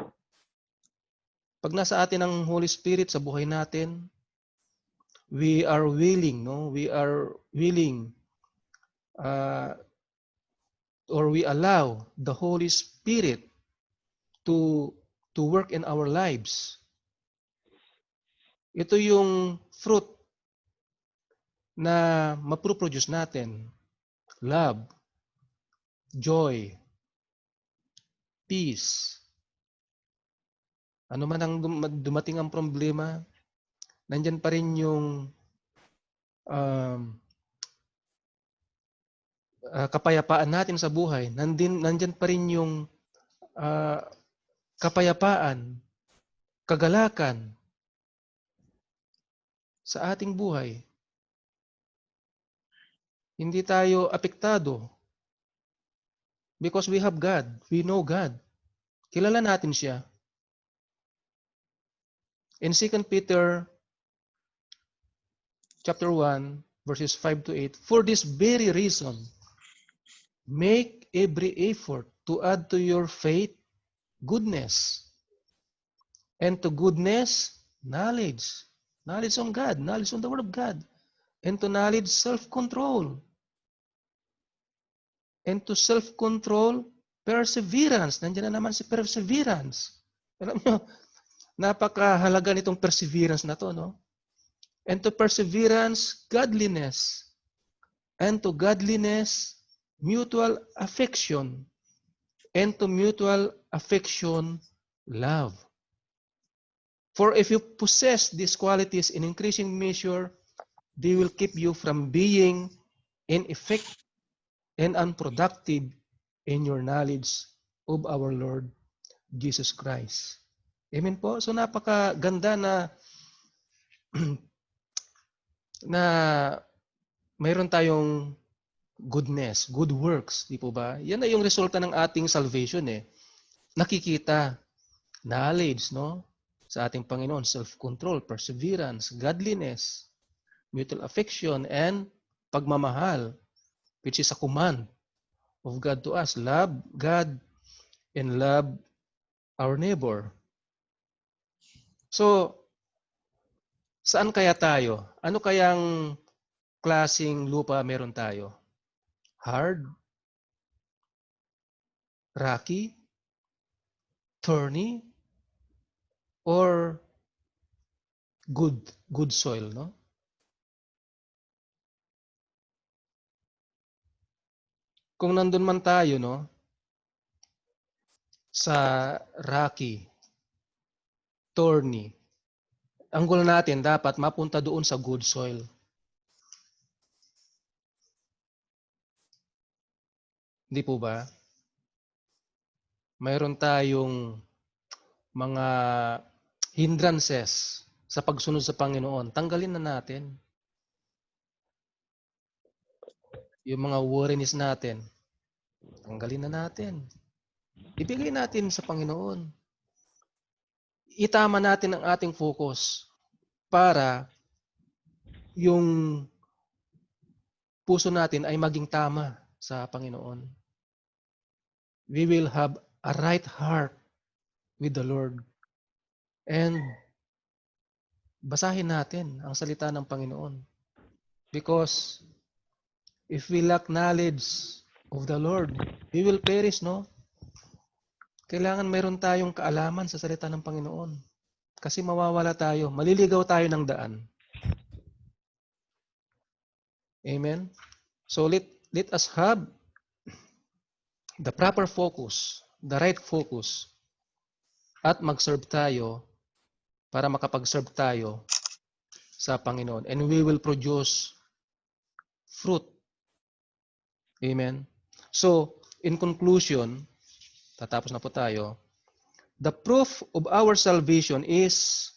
Pag nasa atin ang Holy Spirit sa buhay natin, we are willing, no? We are willing or we allow the Holy Spirit to work in our lives. Ito yung fruit na maproproduce natin. Love, joy, peace. Ano man ang dumating ang problema, nandyan pa rin yung kapayapaan natin sa buhay. Nandyan pa rin yung kapayapaan, kagalakan sa ating buhay. Hindi tayo apektado because we have God. We know God. Kilala natin siya. In 2 Peter chapter 1, verses 5 to 8, for this very reason, make every effort to add to your faith goodness, and to goodness, knowledge. Knowledge on God, knowledge on the Word of God. And to knowledge, self-control. And to self-control, perseverance. Nandiyan na naman si perseverance. Alam nyo, Napakahalaga nitong perseverance na to, no? And to perseverance, godliness. And to godliness, mutual affection. And to mutual affection, love. For if you possess these qualities in increasing measure, they will keep you from being ineffective and unproductive in your knowledge of our Lord Jesus Christ. Amen po? So napakaganda na na mayroon tayong goodness, good works, di po ba? Yan na yung resulta ng ating salvation eh. Nakikita, knowledge, no? Sa ating Panginoon, self-control, perseverance, godliness, mutual affection, and pagmamahal, which is a command of God to us. Love God and love our neighbor. So, saan kaya tayo? Ano kayang klaseng lupa meron tayo? Hard? Rocky? Thorny? Or good soil, no? Kung nandun man tayo, no, sa rocky, thorny, ang goal natin dapat mapunta doon sa good soil. Hindi po ba? Mayroon tayong mga hindrances sa pagsunod sa Panginoon. Tanggalin na natin. Yung mga worries natin, tanggalin na natin. Ibigay natin sa Panginoon. Itama natin ang ating focus para yung puso natin ay maging tama sa Panginoon. We will have a right heart with the Lord. And basahin natin ang salita ng Panginoon. Because if we lack knowledge of the Lord, we will perish, no? Kailangan meron tayong kaalaman sa salita ng Panginoon. Kasi mawawala tayo, maliligaw tayo ng daan. Amen? So let us have the proper focus, the right focus, at mag-serve tayo para makapag-serve tayo sa Panginoon. And we will produce fruit. Amen? So, in conclusion, tatapos na po tayo, the proof of our salvation is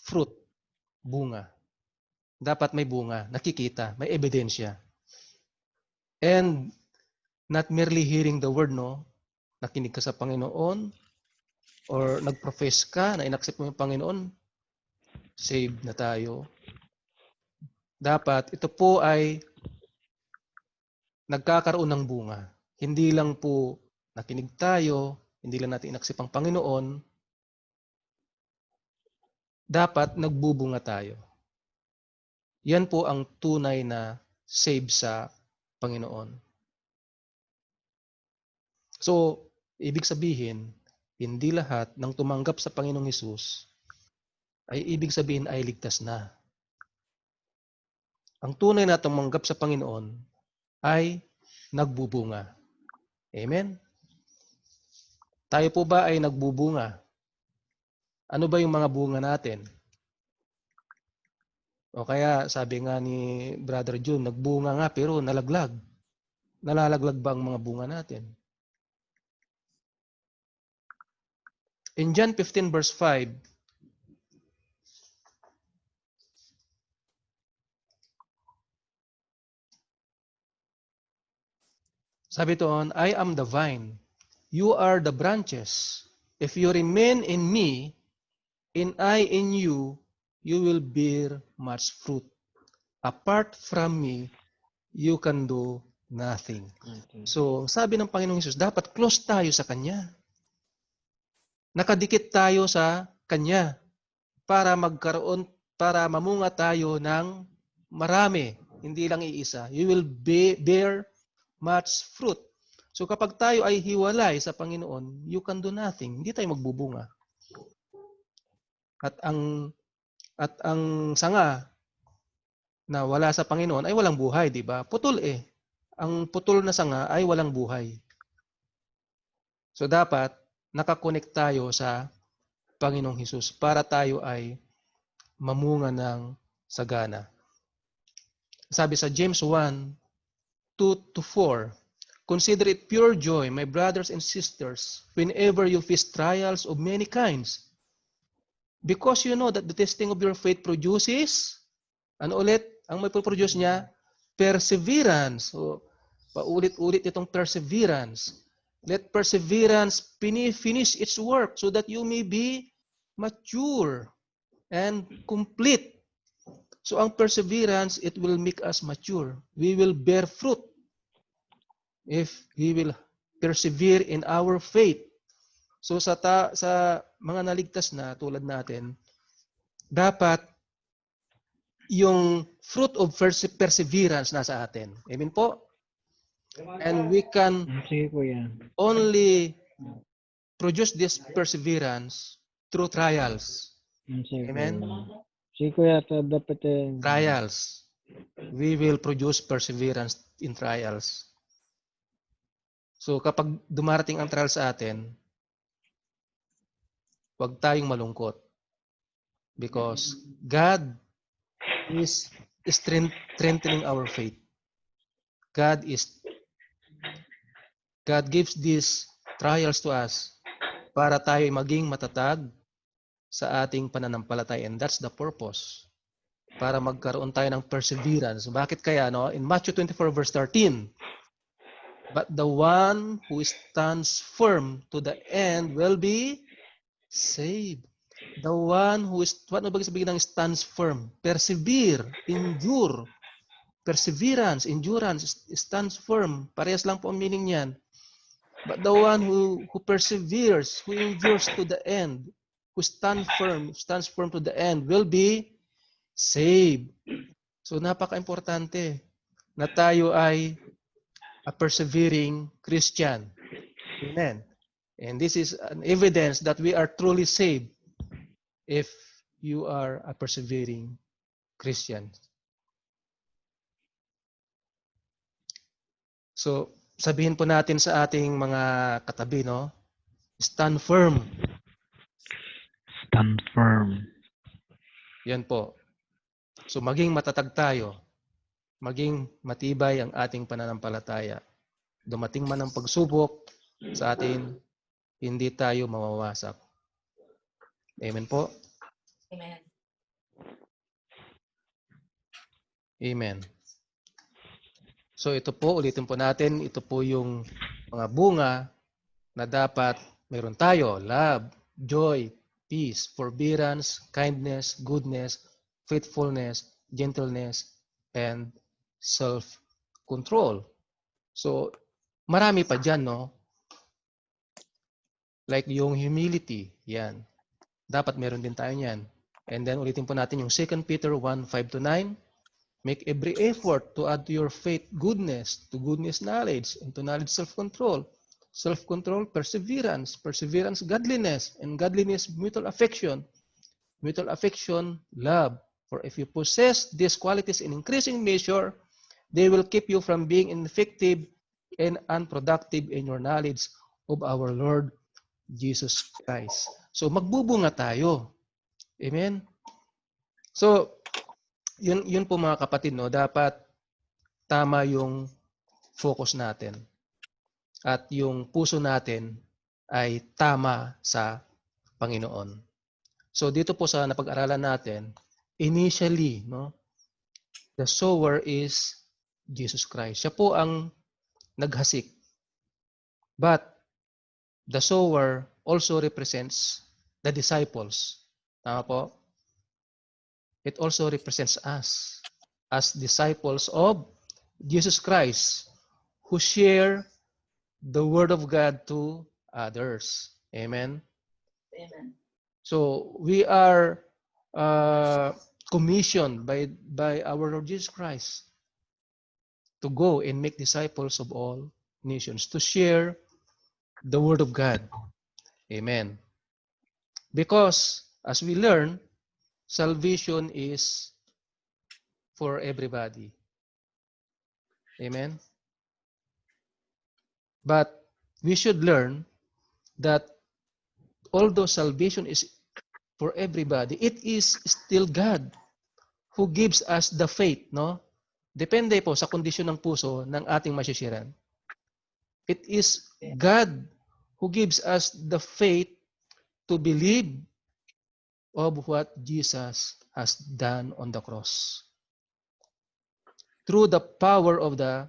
fruit, bunga. Dapat may bunga, nakikita, may ebidensya. And not merely hearing the word, no? Nakinig ka sa Panginoon or nag-profess ka na inaccept mo yung Panginoon, saved na tayo. Dapat ito po ay nagkakaroon ng bunga. Hindi lang po nakinig tayo, hindi lang natin inaccept ang Panginoon, dapat nagbubunga tayo. Yan po ang tunay na save sa Panginoon. So, ibig sabihin, hindi lahat ng tumanggap sa Panginoong Hesus ay ibig sabihin ay ligtas na. Ang tunay na tumanggap sa Panginoon ay nagbubunga. Amen? Tayo po ba ay nagbubunga? Ano ba yung mga bunga natin? O kaya sabi nga ni Brother June, nagbunga nga pero nalaglag. Nalalaglag ba ang mga bunga natin? In John 15 verse 5, sabi doon, I am the vine, you are the branches. If you remain in me, and I in you, you will bear much fruit. Apart from me, you can do nothing. So, sabi ng Panginoong Hesus, dapat close tayo sa Kanya. Nakadikit tayo sa Kanya para magkaroon, para mamunga tayo ng marami, hindi lang iisa. You will bear much fruit. So kapag tayo ay hiwalay sa Panginoon, you can do nothing. Hindi tayo magbubunga. At ang sanga na wala sa Panginoon ay walang buhay, di ba? Putol eh. Ang putol na sanga ay walang buhay. So dapat nakakonect tayo sa Panginoong Hesus para tayo ay mamunga ng sagana. Sabi sa James 1:2-4, consider it pure joy, my brothers and sisters, whenever you face trials of many kinds. Because you know that the testing of your faith produces, ano ulit? Ang may produce niya? Perseverance. So, paulit-ulit itong perseverance. Let perseverance finish its work so that you may be mature and complete. So ang perseverance, it will make us mature. We will bear fruit if we will persevere in our faith. So sa mga naligtas na tulad natin, dapat yung fruit of perseverance nasa atin. Amen po? And we can Sige, kuya. only produce this perseverance through trials. Sige, Amen? kuya. Sige, kuya. Dapat Trials. We will produce perseverance in trials. So kapag dumarating ang trial sa atin, huwag tayong malungkot. Because God is strengthening our faith. God gives these trials to us para tayo maging matatag sa ating pananampalataya. And that's the purpose. Para magkaroon tayo ng perseverance. Bakit kaya, no? In Matthew 24 verse 13, but the one who stands firm to the end will be saved. The one who is, what na ba sabihin ng stands firm? Persevere, endure. Perseverance, endurance, stands firm. Parehas lang po ang meaning niyan. But the one who perseveres, who endures to the end, who stands firm to the end, will be saved. So napaka-importante na tayo ay a persevering Christian. Amen. And this is an evidence that we are truly saved if you are a persevering Christian. So, sabihin po natin sa ating mga katabi, no? Stand firm. stand firm. Yan po. So, maging matatag tayo. Maging matibay ang ating pananampalataya. Dumating man ang pagsubok sa atin, hindi tayo mawawasak. Amen po? Amen. Amen. So ito po, ulitin po natin, ito po yung mga bunga na dapat meron tayo. Love, joy, peace, forbearance, kindness, goodness, faithfulness, gentleness, and self-control. So marami pa dyan, no? Like yung humility, yan. Dapat meron din tayo yan. And then ulitin po natin yung 2 Peter 1:5-9. Make every effort to add to your faith goodness, to goodness knowledge, and to knowledge self-control. Self-control, perseverance. Perseverance, godliness. And godliness, mutual affection. Mutual affection, love. For if you possess these qualities in increasing measure, they will keep you from being ineffective and unproductive in your knowledge of our Lord Jesus Christ. So magbubunga tayo. Amen? So, yun po mga kapatid, no, dapat tama yung focus natin. At yung puso natin ay tama sa Panginoon. So dito po sa napag-aralan natin, initially, no, the sower is Jesus Christ. Siya po ang naghasik. But the sower also represents the disciples. Tama po? It also represents us as disciples of Jesus Christ who share the Word of God to others. Amen? Amen. So we are commissioned by our Lord Jesus Christ to go and make disciples of all nations, to share the Word of God. Amen. Because As we learn, salvation is for everybody. Amen? But we should learn that although salvation is for everybody, it is still God who gives us the faith, no? Depende po sa kondisyon ng puso ng ating masisiran. It is God who gives us the faith to believe of what Jesus has done on the cross through the power of the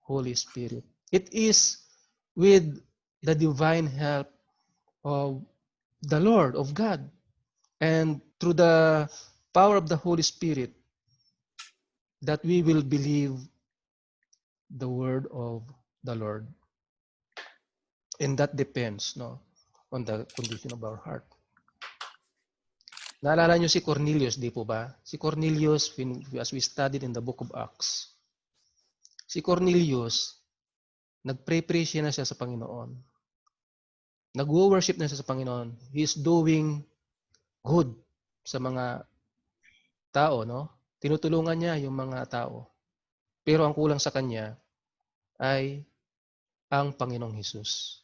Holy Spirit. It is with the divine help of the Lord, of God, and through the power of the Holy Spirit that we will believe the word of the Lord. And that depends, no, on the condition of our heart. Naalala nyo si Cornelius, di po ba? Si Cornelius, as we studied in the book of Acts, si Cornelius, nag-pray siya na siya sa Panginoon. Nag-worship na siya sa Panginoon. He is doing good sa mga tao, no? Tinutulungan niya yung mga tao. Pero ang kulang sa kanya ay ang Panginoong Hesus.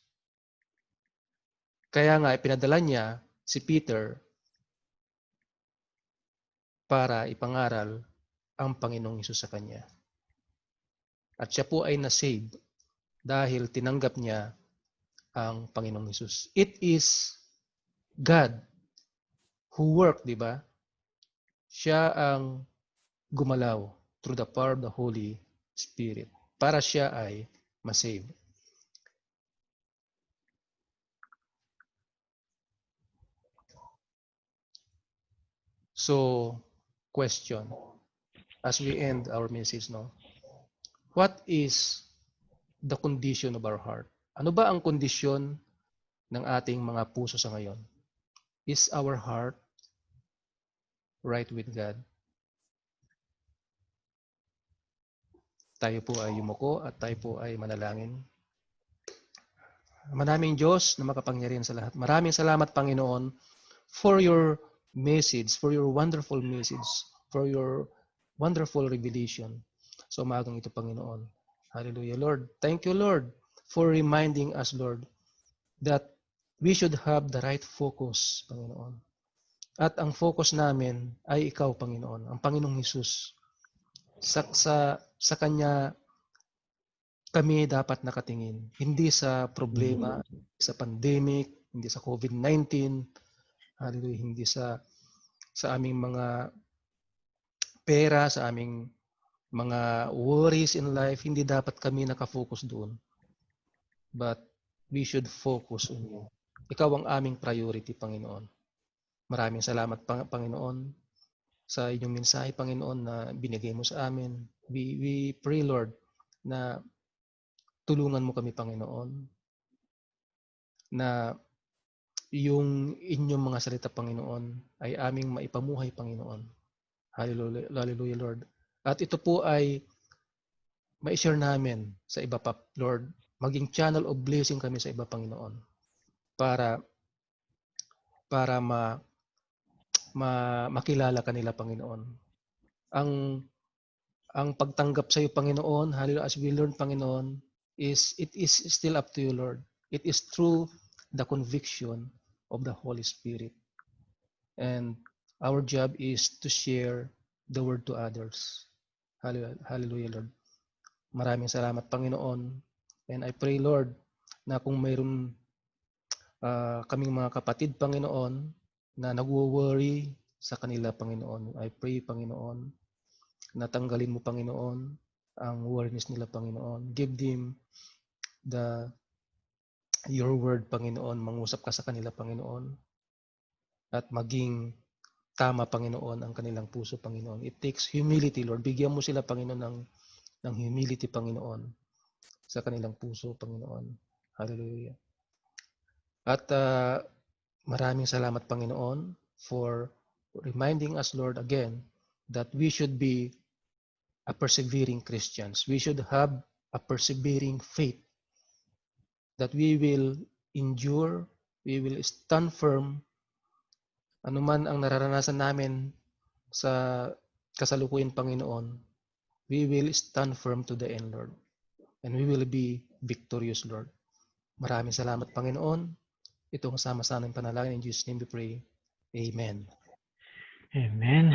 Kaya nga, ipinadala niya si Peter para ipangaral ang Panginoong Hesus sa kanya. At siya po ay na-save dahil tinanggap niya ang Panginoong Hesus. It is God who worked, di ba? Siya ang gumalaw through the power of the Holy Spirit para siya ay ma-save. So, question, as we end our message, no? What is the condition of our heart? Ano ba ang kondisyon ng ating mga puso sa ngayon? Is our heart right with God? Tayo po ay yumuko at tayo po ay manalangin. Maraming Diyos na makapangyarihan sa lahat. Maraming salamat, Panginoon, for your message, for your wonderful message, for your wonderful revelation. So umagang ito, Panginoon. Hallelujah, Lord. Thank you, Lord, for reminding us, Lord, that we should have the right focus, Panginoon. At ang focus namin ay ikaw, Panginoon, ang Panginoong Hesus. Sa Kanya kami dapat nakatingin. Hindi sa problema, sa pandemic, hindi sa COVID-19, hallelujah, hindi sa aming mga pera, sa aming mga worries in life, hindi dapat kami nakafocus doon. But we should focus on you. Ikaw ang aming priority, Panginoon. Maraming salamat, Panginoon, sa inyong mensahe, Panginoon, na binigay mo sa amin. We pray, Lord, na tulungan mo kami, Panginoon, na yung inyong mga salita, Panginoon, ay aming maipamuhay, Panginoon. Hallelujah, hallelujah, Lord. At ito po ay ma-share namin sa iba pa, Lord. Maging channel of blessing kami sa iba, Panginoon. Para makilala kanila, Panginoon. Ang pagtanggap sa iyo, Panginoon, hallelujah, as we learn, Panginoon, it is still up to you, Lord. It is through the conviction of the Holy Spirit. And our job is to share the word to others. Hallelujah, Lord. Maraming salamat, Panginoon. And I pray, Lord, na kung mayroon kaming mga kapatid, Panginoon, na nagwo-worry sa kanila, Panginoon, I pray, Panginoon, na tanggalin mo, Panginoon, ang worriness nila, Panginoon. Give them your word, Panginoon. Mangusap ka sa kanila, Panginoon. At maging tama, Panginoon, ang kanilang puso, Panginoon. It takes humility, Lord. Bigyan mo sila, Panginoon, ng humility, Panginoon, sa kanilang puso, Panginoon. Hallelujah. At maraming salamat, Panginoon, for reminding us, Lord, again, that we should be a persevering Christians. We should have a persevering faith, that we will endure, we will stand firm Ano man ang nararanasan namin sa kasalukuyan, Panginoon, we will stand firm to the end, Lord. And we will be victorious, Lord. Maraming salamat, Panginoon. Itong sama-sama ng panalangin. In Jesus' name we pray. Amen. Amen.